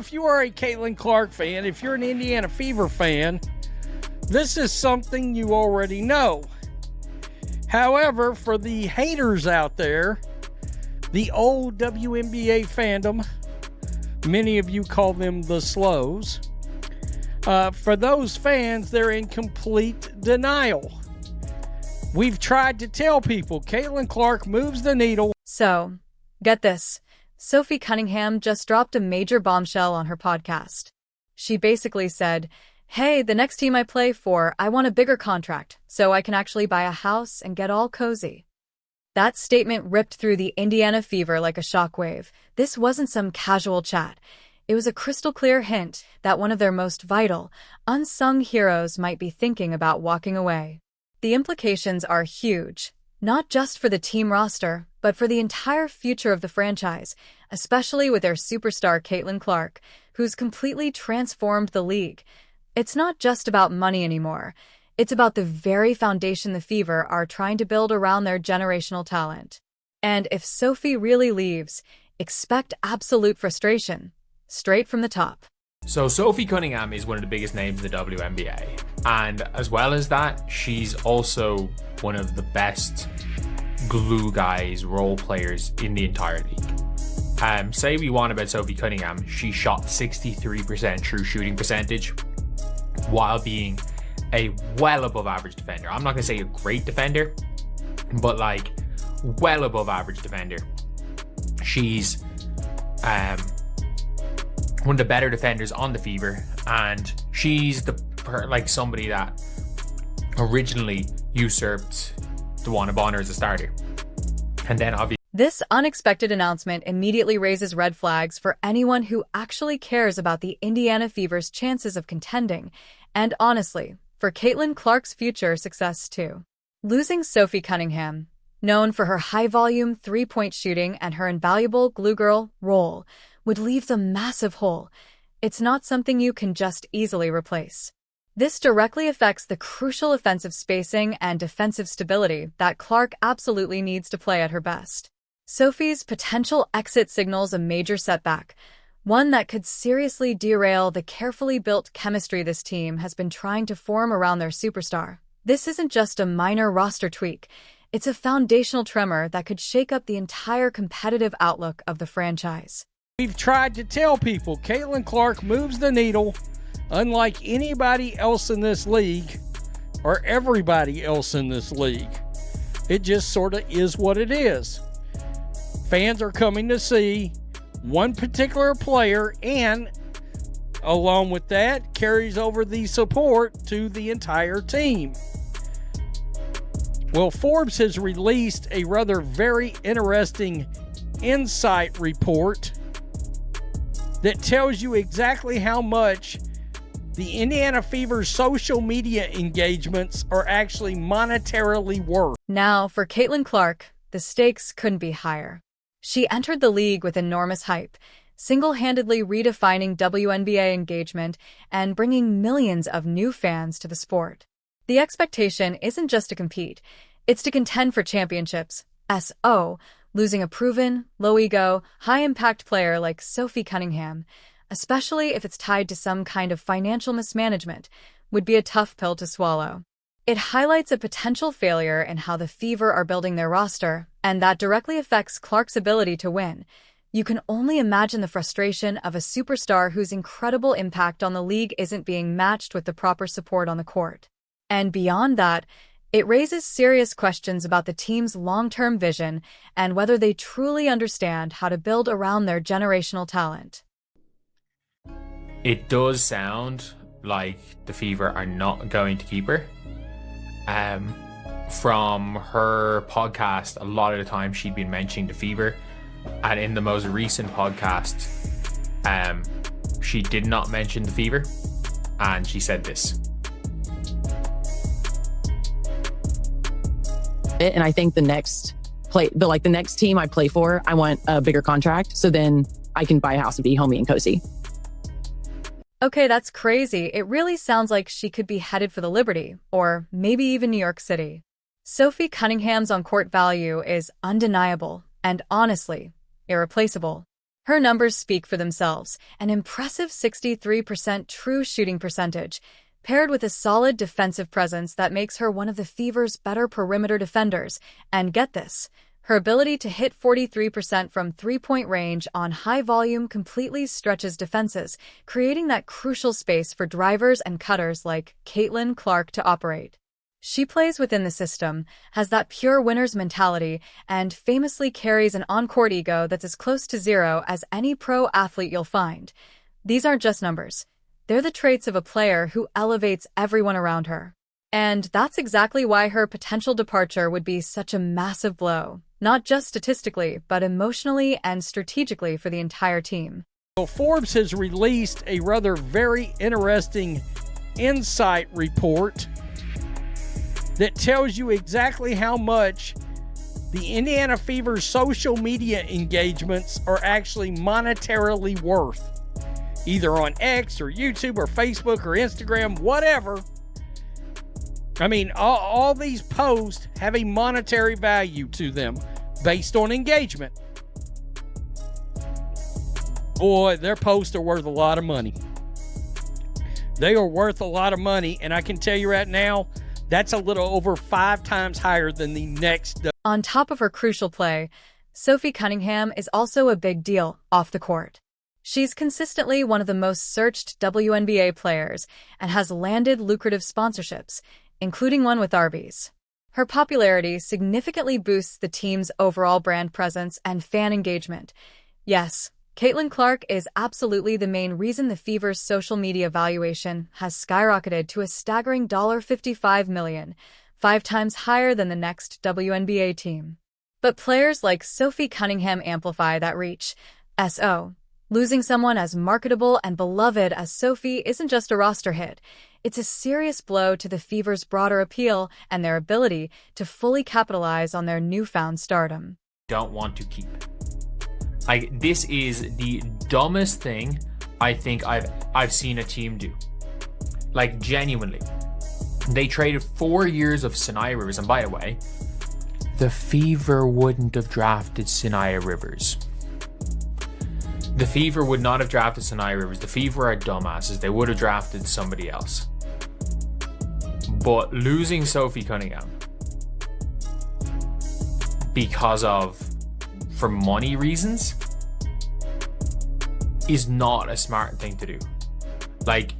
If you are a Caitlin Clark fan, if you're an Indiana Fever fan, this is something you already know. However, for the haters out there, the old WNBA fandom, many of you call them the slows, for those fans, they're in complete denial. We've tried to tell people Caitlin Clark moves the needle. So, get this. Sophie Cunningham just dropped a major bombshell on her podcast. She basically said, "Hey, the next team I play for, I want a bigger contract, so I can actually buy a house and get all cozy." That statement ripped through the Indiana Fever like a shockwave. This wasn't some casual chat. It was a crystal clear hint that one of their most vital, unsung heroes might be thinking about walking away. The implications are huge, not just for the team roster, but for the entire future of the franchise, especially with their superstar Caitlin Clark, who's completely transformed the league. It's not just about money anymore. It's about the very foundation the Fever are trying to build around their generational talent. And if Sophie really leaves, expect absolute frustration, straight from the top. So Sophie Cunningham is one of the biggest names in the WNBA. And as well as that, she's also one of the best glue guys, role players in the entire league. Say we want about Sophie Cunningham, she shot 63% true shooting percentage while being a well above average defender. I'm not going to say a great defender, but like well above average defender. She's one of the better defenders on the Fever, and she's somebody that originally usurped DeWanna Bonner as a starter. And then obviously this unexpected announcement immediately raises red flags for anyone who actually cares about the Indiana Fever's chances of contending, and honestly, for Caitlin Clark's future success too. Losing Sophie Cunningham, known for her high-volume three-point shooting and her invaluable glue girl role, would leave a massive hole. It's not something you can just easily replace. This directly affects the crucial offensive spacing and defensive stability that Clark absolutely needs to play at her best. Sophie's potential exit signals a major setback, one that could seriously derail the carefully built chemistry this team has been trying to form around their superstar. This isn't just a minor roster tweak, it's a foundational tremor that could shake up the entire competitive outlook of the franchise. We've tried to tell people Caitlin Clark moves the needle unlike anybody else in this league or everybody else in this league. It just sort of is what it is. Fans are coming to see one particular player, and along with that carries over the support to the entire team. Well, Forbes has released a rather very interesting insight report that tells you exactly how much the Indiana Fever's social media engagements are actually monetarily worth. Now, for Caitlin Clark, the stakes couldn't be higher. She entered the league with enormous hype, single-handedly redefining WNBA engagement and bringing millions of new fans to the sport. The expectation isn't just to compete, it's to contend for championships. Losing a proven, low-ego, high-impact player like Sophie Cunningham, especially if it's tied to some kind of financial mismanagement, would be a tough pill to swallow. It highlights a potential failure in how the Fever are building their roster, and that directly affects Clark's ability to win. You can only imagine the frustration of a superstar whose incredible impact on the league isn't being matched with the proper support on the court. And beyond that, it raises serious questions about the team's long-term vision and whether they truly understand how to build around their generational talent. it does sound like the Fever are not going to keep her. From her podcast, a lot of the time she'd been mentioning the Fever, and in the most recent podcast, she did not mention the Fever, and she said this. And I think the next team I play for, I want a bigger contract, so then I can buy a house and be homey and cozy. Okay, that's crazy. It really sounds like she could be headed for the Liberty, or maybe even New York City. Sophie Cunningham's on-court value is undeniable and, honestly, irreplaceable. Her numbers speak for themselves, an impressive 63% true shooting percentage, paired with a solid defensive presence that makes her one of the Fever's better perimeter defenders. And get this, her ability to hit 43% from three-point range on high volume completely stretches defenses, creating that crucial space for drivers and cutters like Caitlin Clark to operate. She plays within the system, has that pure winner's mentality, and famously carries an on-court ego that's as close to zero as any pro athlete you'll find. These aren't just numbers. They're the traits of a player who elevates everyone around her. And that's exactly why her potential departure would be such a massive blow, not just statistically, but emotionally and strategically for the entire team. Well, Forbes has released a rather very interesting insight report that tells you exactly how much the Indiana Fever's social media engagements are actually monetarily worth, either on X or YouTube or Facebook or Instagram, whatever. I mean, all these posts have a monetary value to them based on engagement. Boy, their posts are worth a lot of money. They are worth a lot of money, and I can tell you right now, that's a little over 5 times higher than the next. On top of her crucial play, Sophie Cunningham is also a big deal off the court. She's consistently one of the most searched WNBA players and has landed lucrative sponsorships, including one with Arby's. Her popularity significantly boosts the team's overall brand presence and fan engagement. Yes, Caitlin Clark is absolutely the main reason the Fever's social media valuation has skyrocketed to a staggering $55 million, 5 times higher than the next WNBA team. But players like Sophie Cunningham amplify that reach. Losing someone as marketable and beloved as Sophie isn't just a roster hit. It's a serious blow to the Fever's broader appeal and their ability to fully capitalize on their newfound stardom. Don't want to keep. Like, this is the dumbest thing I think I've seen a team do. Like, genuinely. They traded 4 years of Sinai Rivers, and by the way, the Fever wouldn't have drafted Sinai Rivers. The Fever would not have drafted Sinai Rivers. The Fever are dumbasses. They would have drafted somebody else. But losing Sophie Cunningham for money reasons is not a smart thing to do. Like,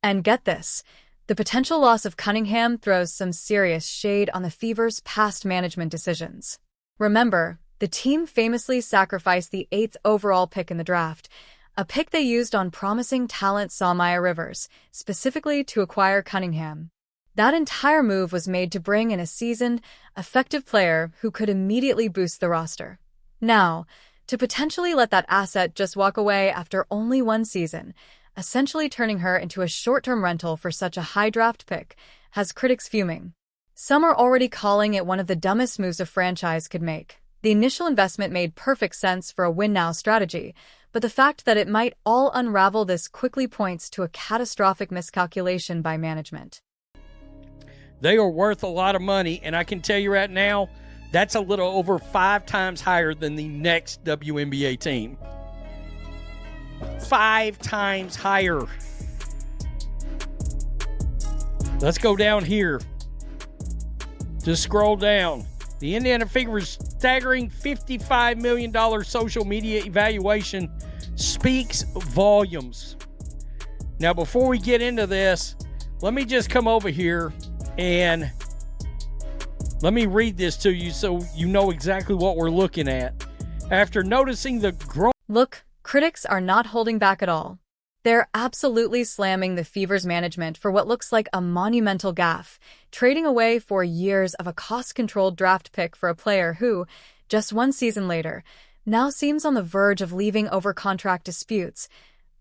And get this, the potential loss of Cunningham throws some serious shade on the Fever's past management decisions. Remember, the team famously sacrificed the 8th overall pick in the draft, a pick they used on promising talent Sophie Rivers, specifically to acquire Cunningham. That entire move was made to bring in a seasoned, effective player who could immediately boost the roster. Now, to potentially let that asset just walk away after only 1 season, essentially turning her into a short-term rental for such a high draft pick, has critics fuming. Some are already calling it one of the dumbest moves a franchise could make. The initial investment made perfect sense for a win-now strategy, but the fact that it might all unravel this quickly points to a catastrophic miscalculation by management. They are worth a lot of money, and I can tell you right now, that's a little over 5 times higher than the next WNBA team. 5 times higher. Let's go down here. Just scroll down. The Indiana Fever's staggering $55 million social media evaluation speaks volumes. Now, before we get into this, let me just come over here and let me read this to you so you know exactly what we're looking at. After noticing the growing... Look, critics are not holding back at all. They're absolutely slamming the Fever's management for what looks like a monumental gaffe, trading away 4 years of a cost-controlled draft pick for a player who, just 1 season later, now seems on the verge of leaving over contract disputes.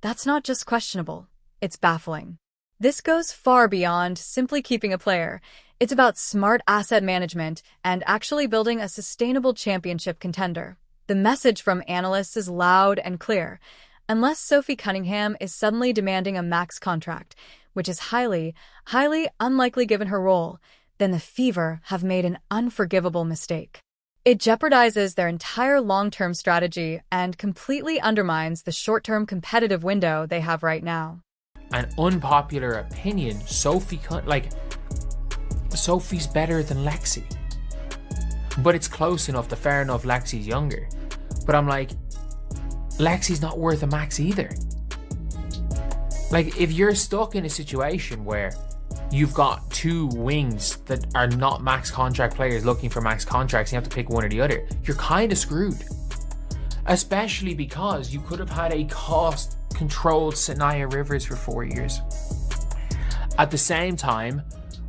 That's not just questionable, it's baffling. This goes far beyond simply keeping a player. It's about smart asset management and actually building a sustainable championship contender. The message from analysts is loud and clear. Unless Sophie Cunningham is suddenly demanding a max contract, which is highly, highly unlikely given her role, then the Fever have made an unforgivable mistake. It jeopardizes their entire long-term strategy and completely undermines the short-term competitive window they have right now. An unpopular opinion, Sophie's better than Lexi. But it's close enough that fair enough Lexi's younger. But I'm like, Lexi's not worth a max either. Like, if you're stuck in a situation where you've got two wings that are not max contract players looking for max contracts, you have to pick one or the other, you're kind of screwed. Especially because you could have had a cost-controlled Sanaya Rivers for 4 years. At the same time,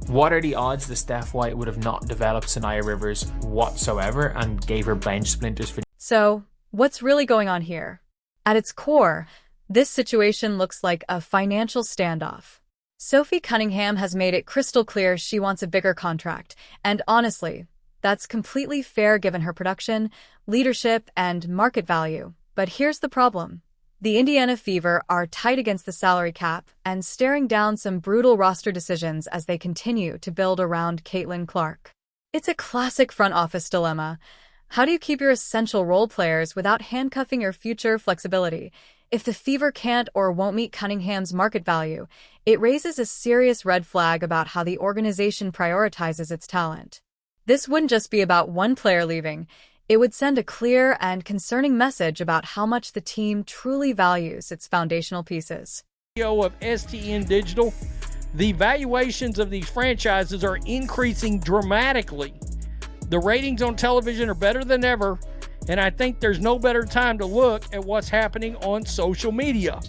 what are the odds that Steph White would have not developed Sanaya Rivers whatsoever and gave her bench splinters for... So, what's really going on here? At its core, this situation looks like a financial standoff. Sophie Cunningham has made it crystal clear she wants a bigger contract, and honestly, that's completely fair given her production, leadership, and market value. But here's the problem. The Indiana Fever are tight against the salary cap and staring down some brutal roster decisions as they continue to build around Caitlin Clark. It's a classic front office dilemma. How do you keep your essential role players without handcuffing your future flexibility? If the Fever can't or won't meet Cunningham's market value, it raises a serious red flag about how the organization prioritizes its talent. This wouldn't just be about one player leaving. It would send a clear and concerning message about how much the team truly values its foundational pieces. Of STN Digital, the valuations of these franchises are increasing dramatically. The ratings on television are better than ever, and I think there's no better time to look at what's happening on social media.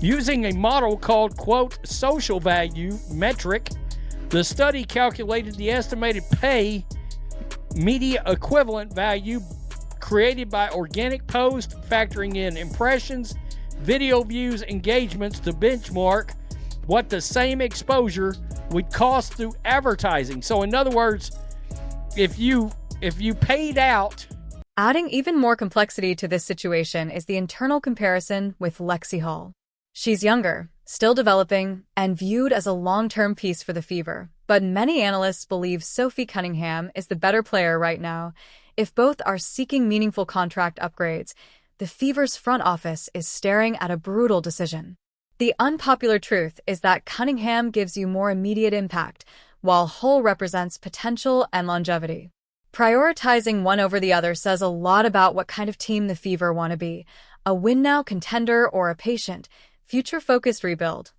Using a model called, quote, social value metric, the study calculated the estimated pay media equivalent value created by organic posts, factoring in impressions, video views, engagements to benchmark what the same exposure would cost through advertising. So in other words, if you paid out... Adding even more complexity to this situation is the internal comparison with Lexi Hall. She's younger, still developing, and viewed as a long-term piece for the Fever. But many analysts believe Sophie Cunningham is the better player right now. If both are seeking meaningful contract upgrades, the Fever's front office is staring at a brutal decision. The unpopular truth is that Cunningham gives you more immediate impact, while Hull represents potential and longevity. Prioritizing one over the other says a lot about what kind of team the Fever want to be, a win-now contender or a patient, future-focused rebuild.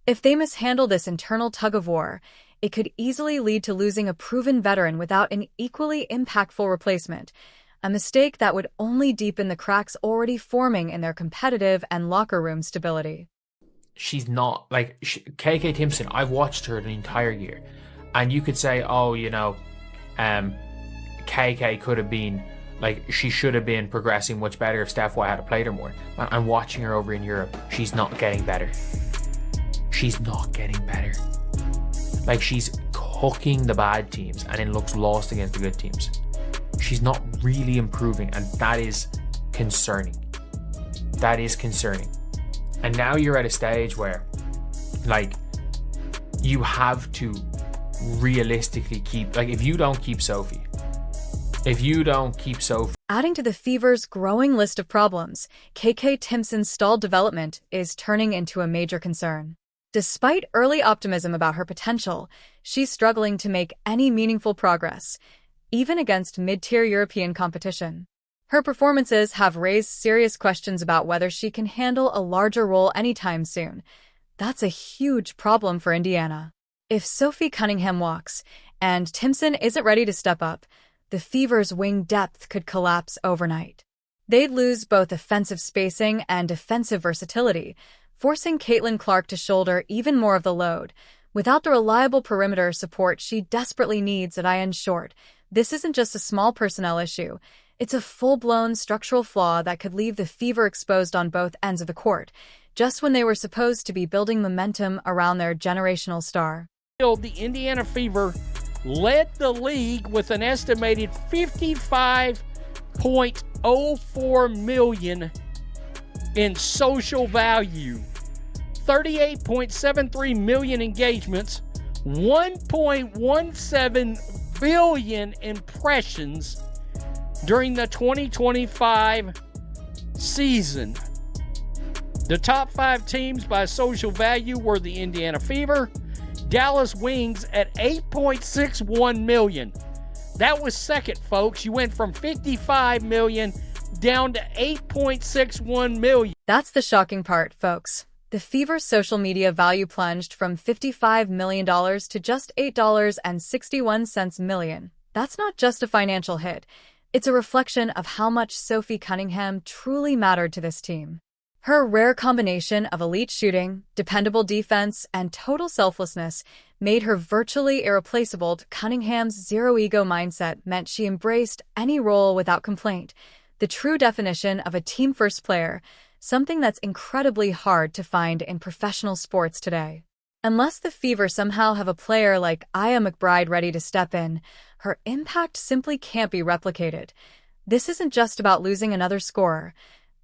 If they mishandle this internal tug-of-war, it could easily lead to losing a proven veteran without an equally impactful replacement, a mistake that would only deepen the cracks already forming in their competitive and locker room stability. She's not, like, KK Timpson, I've watched her the entire year, and you could say, oh, you know, KK could have been, like, she should have been progressing much better if Steph White had played her more. I'm watching her over in Europe. She's not getting better. She's not getting better. Like, she's cooking the bad teams and then looks lost against the good teams. She's not really improving, and that is concerning. That is concerning. And now you're at a stage where, like, you have to realistically keep, like, if you don't keep Sophie. Adding to the Fever's growing list of problems, KK Timpson's stalled development is turning into a major concern. Despite early optimism about her potential, she's struggling to make any meaningful progress, even against mid-tier European competition. Her performances have raised serious questions about whether she can handle a larger role anytime soon. That's a huge problem for Indiana. If Sophie Cunningham walks, and Timpson isn't ready to step up, the Fever's wing depth could collapse overnight. They'd lose both offensive spacing and defensive versatility, forcing Caitlin Clark to shoulder even more of the load. Without the reliable perimeter support she desperately needs at IN short, this isn't just a small personnel issue. It's a full-blown structural flaw that could leave the Fever exposed on both ends of the court, just when they were supposed to be building momentum around their generational star. The Indiana Fever led the league with an estimated $55.04 million in social value, 38.73 million engagements, 1.17 billion impressions, during the 2025 season. The top 5 teams by social value were the Indiana Fever, Dallas Wings at $8.61 million. That was second, folks. You went from $55 million down to $8.61 million. That's the shocking part, folks. The Fever's social media value plunged from $55 million to just $8.61 million. That's not just a financial hit. It's a reflection of how much Sophie Cunningham truly mattered to this team. Her rare combination of elite shooting, dependable defense, and total selflessness made her virtually irreplaceable. Cunningham's zero-ego mindset meant she embraced any role without complaint, the true definition of a team-first player, something that's incredibly hard to find in professional sports today. Unless the Fever somehow have a player like Aya McBride ready to step in, her impact simply can't be replicated. This isn't just about losing another scorer.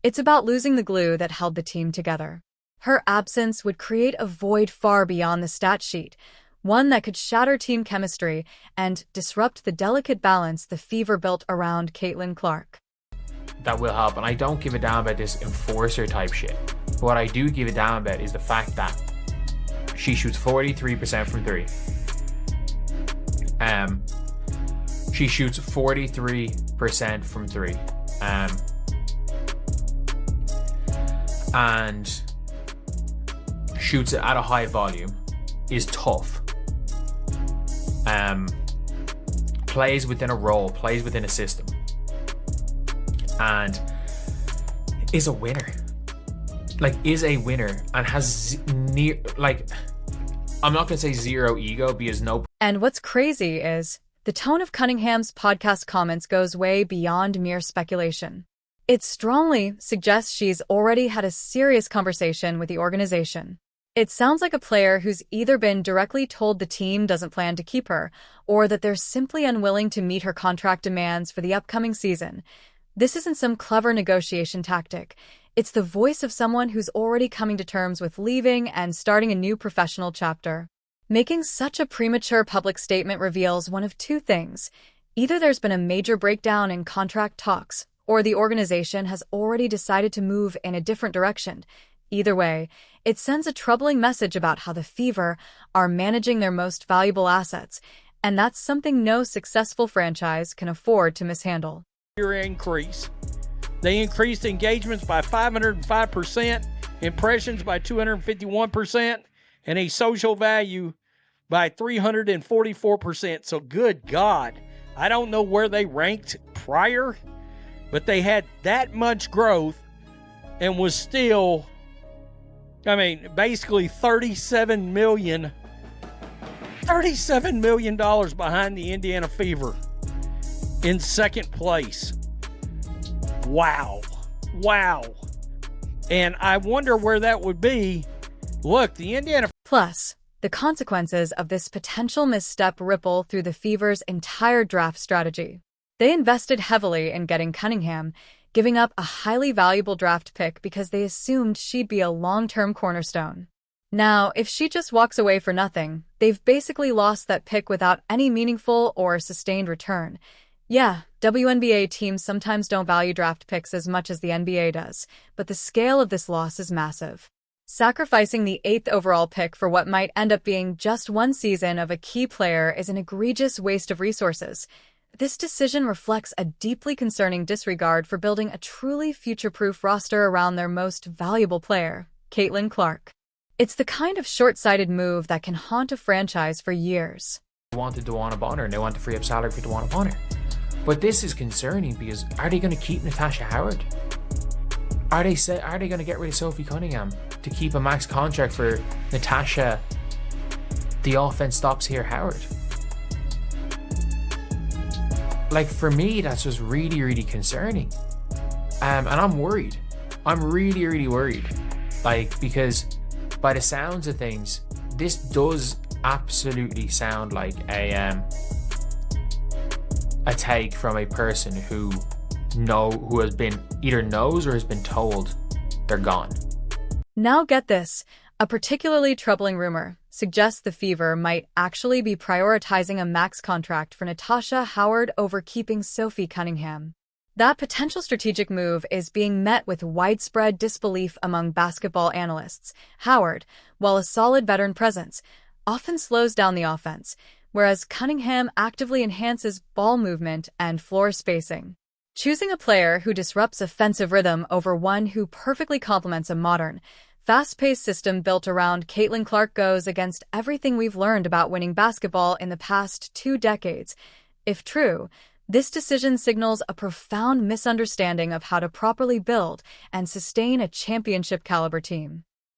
It's about losing the glue that held the team together. Her absence would create a void far beyond the stat sheet, one that could shatter team chemistry and disrupt the delicate balance the Fever built around Caitlin Clark. That will help, and I don't give a damn about this enforcer type shit. What I do give a damn about is the fact that she shoots 43% from 3. She shoots 43% from 3. And shoots it at a high volume, is tough. Plays within a role, plays within a system, and is a winner. Is a winner and has I'm not gonna say zero ego because no. And what's crazy is the tone of Cunningham's podcast comments goes way beyond mere speculation. It strongly suggests she's already had a serious conversation with the organization. It sounds like a player who's either been directly told the team doesn't plan to keep her, or that they're simply unwilling to meet her contract demands for the upcoming season. This isn't some clever negotiation tactic. It's the voice of someone who's already coming to terms with leaving and starting a new professional chapter. Making such a premature public statement reveals one of two things. Either there's been a major breakdown in contract talks, or the organization has already decided to move in a different direction. Either way, it sends a troubling message about how the Fever are managing their most valuable assets, and that's something no successful franchise can afford to mishandle. Increase. They increased engagements by 505%, impressions by 251%, and a social value by 344%. So good God, I don't know where they ranked prior, but they had that much growth and was still, basically $37 million behind the Indiana Fever in second place. Wow. And I wonder where that would be. Look, the Indiana... Plus, the consequences of this potential misstep ripple through the Fever's entire draft strategy. They invested heavily in getting Cunningham, giving up a highly valuable draft pick because they assumed she'd be a long-term cornerstone. Now, if she just walks away for nothing, they've basically lost that pick without any meaningful or sustained return. Yeah, WNBA teams sometimes don't value draft picks as much as the NBA does, but the scale of this loss is massive. Sacrificing the 8th overall pick for what might end up being just one season of a key player is an egregious waste of resources. This decision reflects a deeply concerning disregard for building a truly future-proof roster around their most valuable player, Caitlin Clark. It's the kind of short-sighted move that can haunt a franchise for years. They wanted DeWanna Bonner and they want to free up salary for DeWanna Bonner. But this is concerning because are they going to keep Natasha Howard? Are they going to get rid of Sophie Cunningham to keep a max contract for Natasha? The offense stops here, Howard. For me, that's just really, really concerning. And I'm worried. I'm really, really worried. Because by the sounds of things, this does absolutely sound like a take from a person who has been either knows or has been told they're gone. Now get this. A particularly troubling rumor suggests the Fever might actually be prioritizing a max contract for Natasha Howard over keeping Sophie Cunningham. That potential strategic move is being met with widespread disbelief among basketball analysts. Howard, while a solid veteran presence, often slows down the offense, whereas Cunningham actively enhances ball movement and floor spacing. Choosing a player who disrupts offensive rhythm over one who perfectly complements a modern, fast-paced system built around Caitlin Clark goes against everything we've learned about winning basketball in the past 2 decades. If true, this decision signals a profound misunderstanding of how to properly build and sustain a championship-caliber team.